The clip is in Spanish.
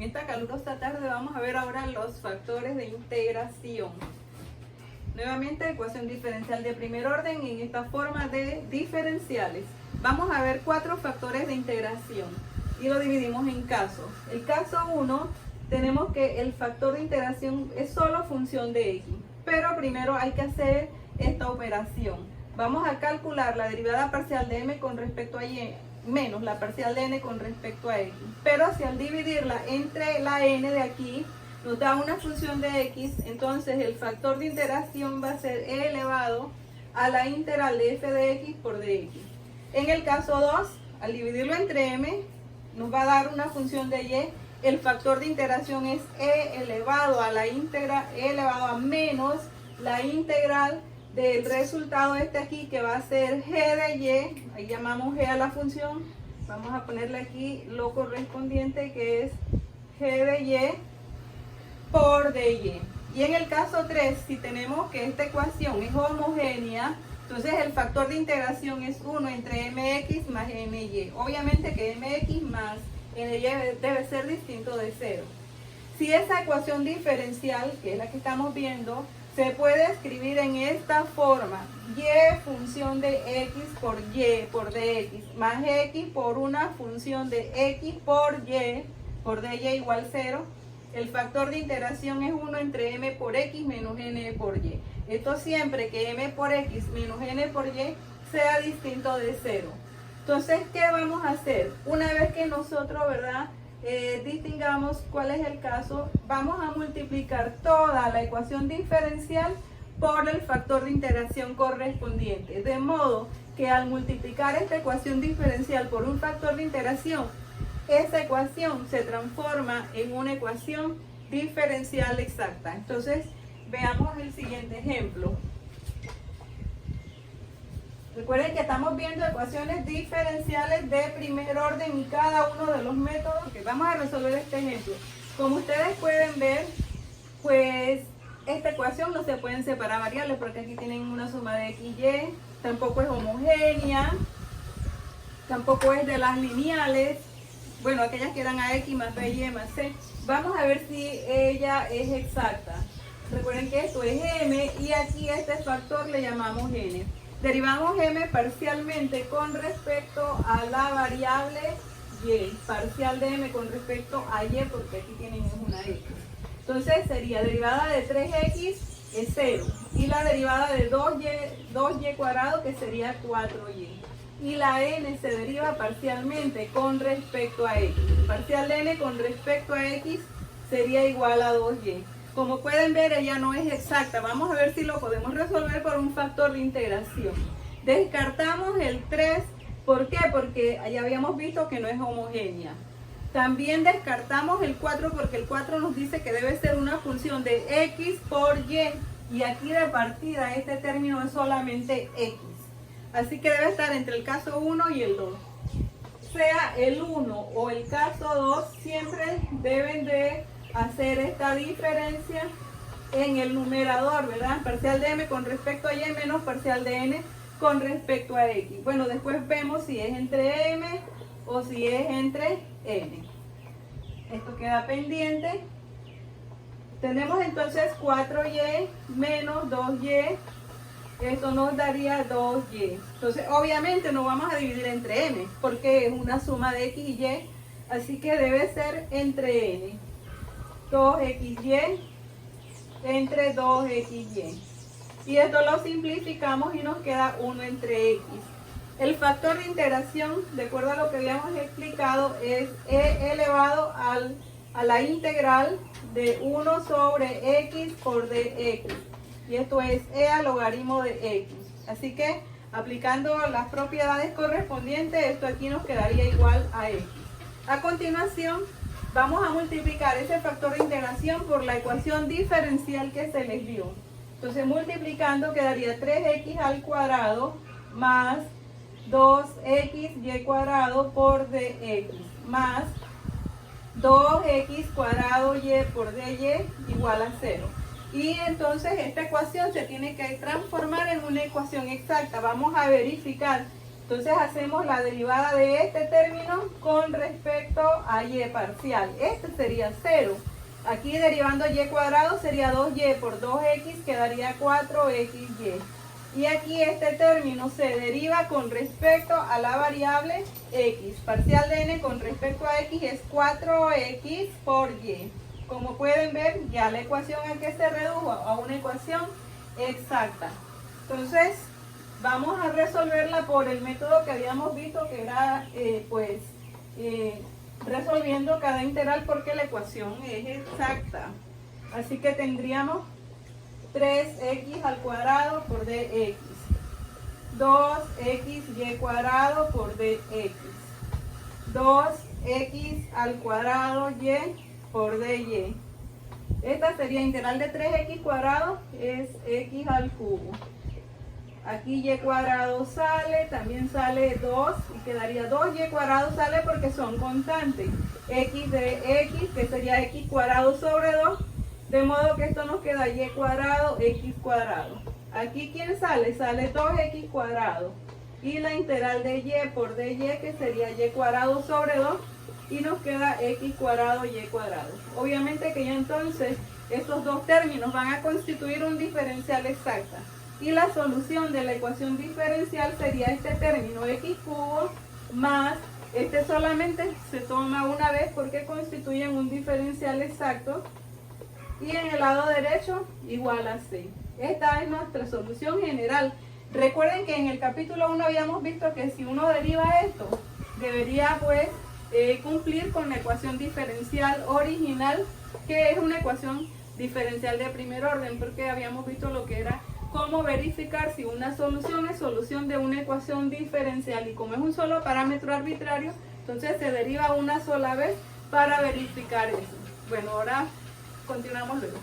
esta calurosa tarde vamos a ver ahora los factores de integración. Nuevamente, ecuación diferencial de primer orden en esta forma de diferenciales. Vamos a ver 4 factores de integración y lo dividimos en casos. El caso 1, tenemos que el factor de integración es solo función de x, pero primero hay que hacer esta operación. Vamos a calcular la derivada parcial de m con respecto a y menos la parcial de n con respecto a x, pero si al dividirla entre la n de aquí nos da una función de x, entonces el factor de integración va a ser e elevado a la integral de f de x por dx. En el caso 2, al dividirlo entre m, nos va a dar una función de y. El factor de integración es e elevado a la integral, e elevado a menos la integral del resultado este aquí, que va a ser g de y. Ahí llamamos g a la función. Vamos a ponerle aquí lo correspondiente, que es g de y por dy. Y en el caso 3, si tenemos que esta ecuación es homogénea, entonces el factor de integración es 1 entre mx más ny. Obviamente que mx más ny debe ser distinto de 0. Si esa ecuación diferencial, que es la que estamos viendo, se puede escribir en esta forma: y función de x por y por dx más x por una función de x por dy igual 0. El factor de integración es 1 entre m por x menos n por y. Esto siempre que m por x menos n por y sea distinto de 0. Entonces, ¿qué vamos a hacer? Una vez que nosotros, ¿verdad?, distingamos cuál es el caso, vamos a multiplicar toda la ecuación diferencial por el factor de integración correspondiente. De modo que al multiplicar esta ecuación diferencial por un factor de integración, esa ecuación se transforma en una ecuación diferencial exacta. Entonces, veamos el siguiente ejemplo. Recuerden que estamos viendo ecuaciones diferenciales de primer orden y cada uno de los métodos que vamos a resolver este ejemplo. Como ustedes pueden ver, pues esta ecuación no se pueden separar variables porque aquí tienen una suma de x y y, tampoco es homogénea, tampoco es de las lineales. Bueno, aquellas que eran a x más b, y más c. Vamos a ver si ella es exacta. Recuerden que esto es m y aquí este factor le llamamos n. Derivamos m parcialmente con respecto a la variable y. Parcial de m con respecto a y, porque aquí tienen una x. Entonces sería derivada de 3x es 0. Y la derivada de 2y cuadrado, que sería 4y. Y la n se deriva parcialmente con respecto a x. Parcial de n con respecto a x sería igual a 2y. Como pueden ver, ella no es exacta. Vamos a ver si lo podemos resolver por un factor de integración. Descartamos el 3. ¿Por qué? Porque ya habíamos visto que no es homogénea. También descartamos el 4 porque el 4 nos dice que debe ser una función de x por y. Y aquí de partida este término es solamente x. Así que debe estar entre el caso 1 y el 2. Sea el 1 o el caso 2, siempre deben de hacer esta diferencia en el numerador, ¿verdad? Parcial de m con respecto a y menos parcial de n con respecto a x. Bueno, después vemos si es entre m o si es entre n. Esto queda pendiente. Tenemos entonces 4y menos 2y. Esto nos daría 2y. Entonces, obviamente no vamos a dividir entre m, porque es una suma de x y y, así que debe ser entre n. 2xy entre 2xy. Y esto lo simplificamos y nos queda 1 entre x. El factor de integración, de acuerdo a lo que habíamos explicado, es e elevado a la integral de 1 sobre x por dx. Y esto es e al logaritmo de x. Así que aplicando las propiedades correspondientes, esto aquí nos quedaría igual a x. A continuación, vamos a multiplicar ese factor de integración por la ecuación diferencial que se les dio. Entonces, multiplicando quedaría 3x al cuadrado más 2xy cuadrado por dx más 2x cuadrado y por dy igual a 0. Y entonces esta ecuación se tiene que transformar en una ecuación exacta. Vamos a verificar Entonces hacemos la derivada de este término con respecto a y parcial. Este sería 0. Aquí derivando y cuadrado sería 2y por 2x, quedaría 4xy. Y aquí este término se deriva con respecto a la variable x. Parcial de n con respecto a x es 4x por y. Como pueden ver, ya la ecuación en que se redujo a una ecuación exacta. Entonces, vamos a resolverla por el método que habíamos visto, que era resolviendo cada integral porque la ecuación es exacta. Así que tendríamos 3x al cuadrado por dx, 2xy cuadrado por dx, 2x al cuadrado y por dy. Esta sería integral de 3x cuadrado, es x al cubo. Aquí y cuadrado sale, también sale 2 y quedaría 2y cuadrado sale porque son constantes. X de x, que sería x cuadrado sobre 2, de modo que esto nos queda y cuadrado, x cuadrado. Aquí ¿quién sale? Sale 2x cuadrado. Y la integral de y por dy, que sería y cuadrado sobre 2, y nos queda x cuadrado, y cuadrado. Obviamente que ya entonces estos dos términos van a constituir un diferencial exacta. Y la solución de la ecuación diferencial sería este término x cubo más, este solamente se toma una vez porque constituyen un diferencial exacto, y en el lado derecho igual a c. Esta es nuestra solución general. Recuerden que en el capítulo 1 habíamos visto que si uno deriva esto, debería pues cumplir con la ecuación diferencial original, que es una ecuación diferencial de primer orden, porque habíamos visto lo que era cómo verificar si una solución es solución de una ecuación diferencial, y como es un solo parámetro arbitrario, entonces se deriva una sola vez para verificar eso. Bueno, ahora continuamos luego.